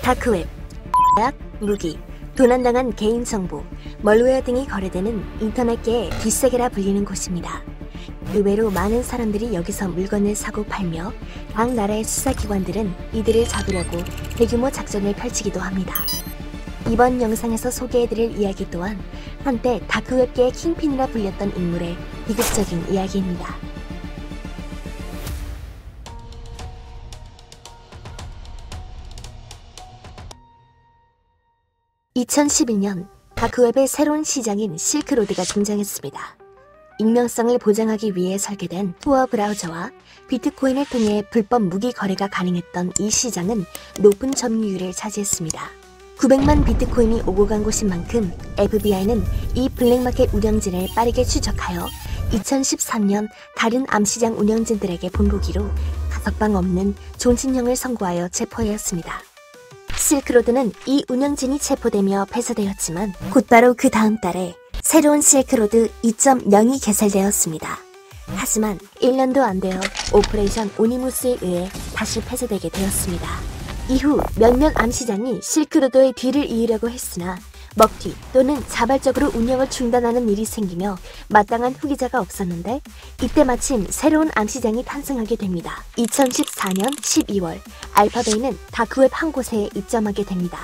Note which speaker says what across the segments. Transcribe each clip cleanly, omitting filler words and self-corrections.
Speaker 1: 다크웹, 약, 무기, 도난당한 개인정보, 멀웨어 등이 거래되는 인터넷계의 뒷세계라 불리는 곳입니다. 의외로 많은 사람들이 여기서 물건을 사고 팔며 각 나라의 수사기관들은 이들을 잡으려고 대규모 작전을 펼치기도 합니다. 이번 영상에서 소개해드릴 이야기 또한 한때 다크웹계의 킹핀이라 불렸던 인물의 비극적인 이야기입니다. 2011년 다크웹의 새로운 시장인 실크로드가 등장했습니다. 익명성을 보장하기 위해 설계된 투어 브라우저와 비트코인을 통해 불법 무기 거래가 가능했던 이 시장은 높은 점유율을 차지했습니다. 900만 비트코인이 오고 간 곳인 만큼 FBI는 이 블랙마켓 운영진을 빠르게 추적하여 2013년 다른 암시장 운영진들에게 본보기로 가석방 없는 종신형을 선고하여 체포하였습니다. 실크로드는 이 운영진이 체포되며 폐쇄되었지만 곧바로 그 다음 달에 새로운 실크로드 2.0이 개설되었습니다. 하지만 1년도 안 되어 오퍼레이션 오니무스에 의해 다시 폐쇄되게 되었습니다. 이후 몇몇 암시장이 실크로드의 뒤를 이으려고 했으나 먹튀 또는 자발적으로 운영을 중단하는 일이 생기며 마땅한 후기자가 없었는데 이때 마침 새로운 암시장이 탄생하게 됩니다. 2014년 12월 알파베이는 다크웹 한 곳에 입점하게 됩니다.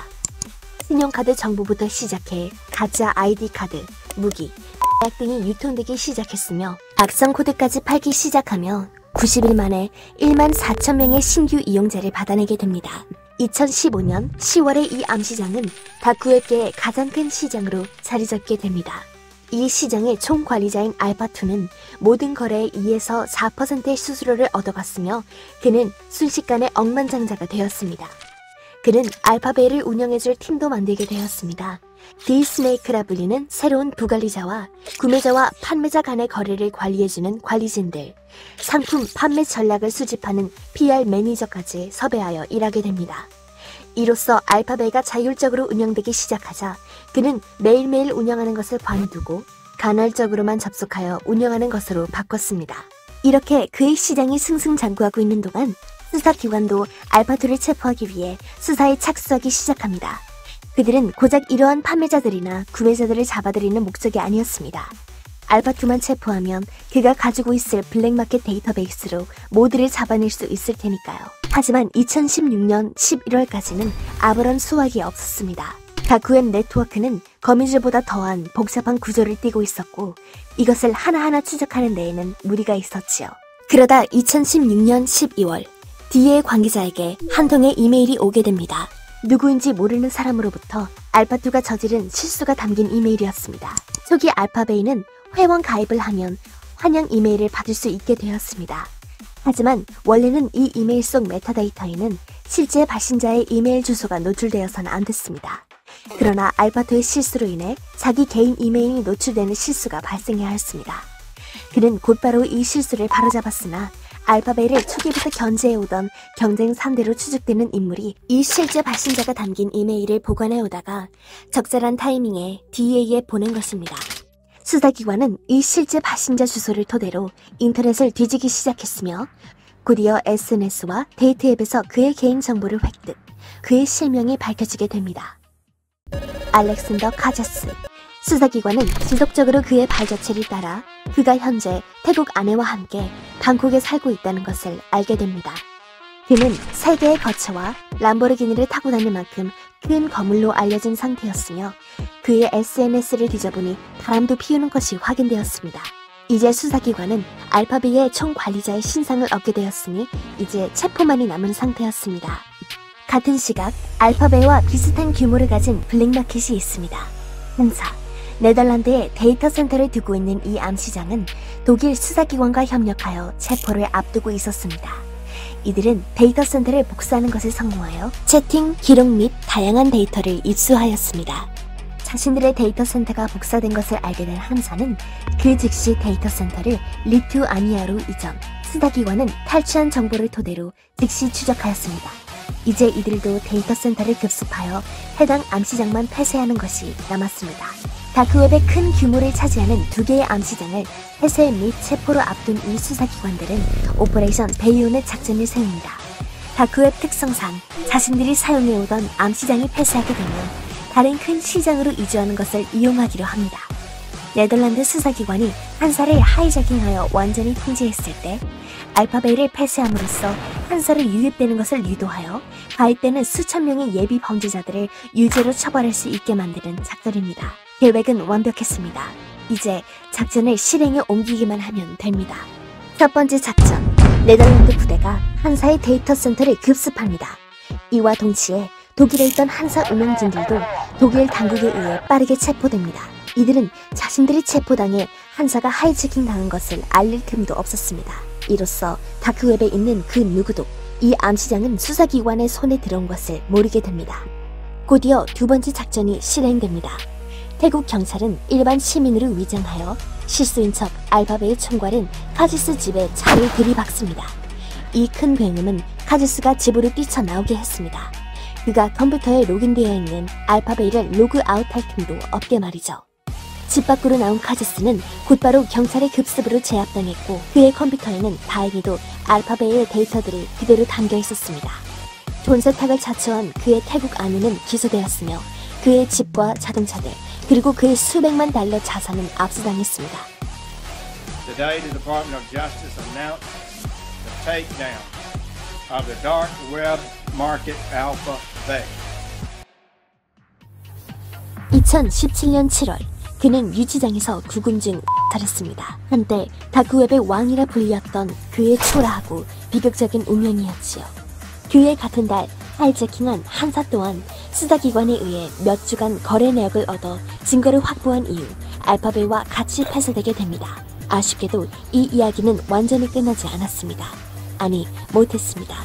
Speaker 1: 신용카드 정보부터 시작해 가짜 ID 카드, 무기, 약 등이 유통되기 시작했으며 악성 코드까지 팔기 시작하며 90일 만에 1만 4천 명의 신규 이용자를 받아내게 됩니다. 2015년 10월에 이 암시장은 다크웹계의 가장 큰 시장으로 자리 잡게 됩니다. 이 시장의 총관리자인 알파2는 모든 거래에 2에서 4%의 수수료를 얻어갔으며 그는 순식간에 억만장자가 되었습니다. 그는 알파베이를 운영해줄 팀도 만들게 되었습니다. 디스네이크라 불리는 새로운 부관리자와 구매자와 판매자 간의 거래를 관리해주는 관리진들, 상품 판매 전략을 수집하는 PR 매니저까지 섭외하여 일하게 됩니다. 이로써 알파베이가 자율적으로 운영되기 시작하자 그는 매일매일 운영하는 것을 관두고 간헐적으로만 접속하여 운영하는 것으로 바꿨습니다. 이렇게 그의 시장이 승승장구하고 있는 동안 수사기관도 알파2를 체포하기 위해 수사에 착수하기 시작합니다. 그들은 고작 이러한 판매자들이나 구매자들을 잡아들이는 목적이 아니었습니다. 알파2만 체포하면 그가 가지고 있을 블랙마켓 데이터베이스로 모두를 잡아낼 수 있을 테니까요. 하지만 2016년 11월까지는 아무런 수확이 없었습니다. 다크웹 네트워크는 거미줄보다 더한 복잡한 구조를 띠고 있었고 이것을 하나하나 추적하는 데에는 무리가 있었지요. 그러다 2016년 12월 DA 관계자에게 한 통의 이메일이 오게 됩니다. 누구인지 모르는 사람으로부터 알파2가 저지른 실수가 담긴 이메일이었습니다. 초기 알파베이는 회원 가입을 하면 환영 이메일을 받을 수 있게 되었습니다. 하지만 원래는 이 이메일 속 메타데이터에는 실제 발신자의 이메일 주소가 노출되어서는 안 됐습니다. 그러나 알파2의 실수로 인해 자기 개인 이메일이 노출되는 실수가 발생하였습니다. 그는 곧바로 이 실수를 바로잡았으나 알파베이를 초기부터 견제해오던 경쟁 상대로 추측되는 인물이 이 실제 발신자가 담긴 이메일을 보관해오다가 적절한 타이밍에 DA에 보낸 것입니다. 수사기관은 이 실제 발신자 주소를 토대로 인터넷을 뒤지기 시작했으며 곧이어 SNS와 데이트 앱에서 그의 개인정보를 획득, 그의 실명이 밝혀지게 됩니다. 알렉산더 카자스. 수사기관은 지속적으로 그의 발자취를 따라 그가 현재 태국 아내와 함께 방콕에 살고 있다는 것을 알게 됩니다. 그는 3개의 거처와 람보르기니를 타고 다닐 만큼 큰 거물로 알려진 상태였으며 그의 SNS를 뒤져보니 바람도 피우는 것이 확인되었습니다. 이제 수사기관은 알파베이의 총관리자의 신상을 얻게 되었으니 이제 체포만이 남은 상태였습니다. 같은 시각 알파베이와 비슷한 규모를 가진 블랙마켓이 있습니다. 행사 네덜란드에 데이터 센터를 두고 있는 이 암시장은 독일 수사기관과 협력하여 체포를 앞두고 있었습니다. 이들은 데이터 센터를 복사하는 것에 성공하여 채팅, 기록 및 다양한 데이터를 입수하였습니다. 자신들의 데이터 센터가 복사된 것을 알게 된 함사는 그 즉시 데이터 센터를 리투아니아로 이전, 수사기관은 탈취한 정보를 토대로 즉시 추적하였습니다. 이제 이들도 데이터 센터를 급습하여 해당 암시장만 폐쇄하는 것이 남았습니다. 다크웹의 큰 규모를 차지하는 2개의 암시장을 폐쇄 및 체포로 앞둔 이 수사기관들은 오퍼레이션 베이온의 작전을 세웁니다. 다크웹 특성상 자신들이 사용해오던 암시장이 폐쇄하게 되면 다른 큰 시장으로 이주하는 것을 이용하기로 합니다. 네덜란드 수사기관이 한사를 하이저킹하여 완전히 통제했을 때 알파베이를 폐쇄함으로써 한사를 유입되는 것을 유도하여 가입되는 수천 명의 예비 범죄자들을 유죄로 처벌할 수 있게 만드는 작전입니다. 계획은 완벽했습니다. 이제 작전을 실행에 옮기기만 하면 됩니다. 첫 번째 작전, 네덜란드 부대가 한사의 데이터 센터를 급습합니다. 이와 동시에 독일에 있던 한사 운영진들도 독일 당국에 의해 빠르게 체포됩니다. 이들은 자신들이 체포당해 한사가 하이제킹 당한 것을 알릴 틈도 없었습니다. 이로써 다크웹에 있는 그 누구도 이 암시장은 수사기관의 손에 들어온 것을 모르게 됩니다. 곧이어 두 번째 작전이 실행됩니다. 태국 경찰은 일반 시민으로 위장하여 실수인 척 알파베의 총괄인 카지스 집에 차를 들이박습니다. 이 큰 굉음은 카지스가 집으로 뛰쳐나오게 했습니다. 그가 컴퓨터에 로그인되어 있는 알파베이를 로그아웃할 틈도 없게 말이죠. 집 밖으로 나온 카지스는 곧바로 경찰의 급습으로 제압당했고 그의 컴퓨터에는 다행히도 알파베이의 데이터들이 그대로 담겨 있었습니다. 돈 세탁을 자초한 그의 태국 아내는 기소되었으며 그의 집과 자동차들 그리고 그의 수백만 달러 자산은 압수당했습니다.
Speaker 2: Today, the Department of Justice announced the takedown of the dark web market Alpha Bay.
Speaker 1: 2017년 7월, 그는 유치장에서 구금 중 살았습니다. 한때 다크웹의 왕이라 불렸던 그의 초라하고 비극적인 운명이었지요. 그해 같은 달 하이제킹한 한사 또한 수사기관에 의해 몇 주간 거래 내역을 얻어 증거를 확보한 이후 알파베이와 같이 폐쇄되게 됩니다. 아쉽게도 이 이야기는 완전히 끝나지 않았습니다. 아니, 못했습니다.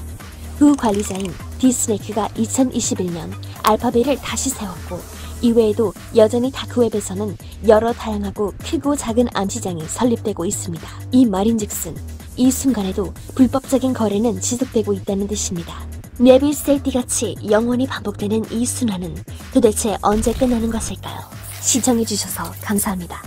Speaker 1: 후 관리자인 디스네이크가 2021년 알파베이를 다시 세웠고 이외에도 여전히 다크웹에서는 여러 다양하고 크고 작은 암시장이 설립되고 있습니다. 이 말인즉슨 이 순간에도 불법적인 거래는 지속되고 있다는 뜻입니다. 네빌 세이티같이 영원히 반복되는 이 순환은 도대체 언제 끝나는 것일까요? 시청해주셔서 감사합니다.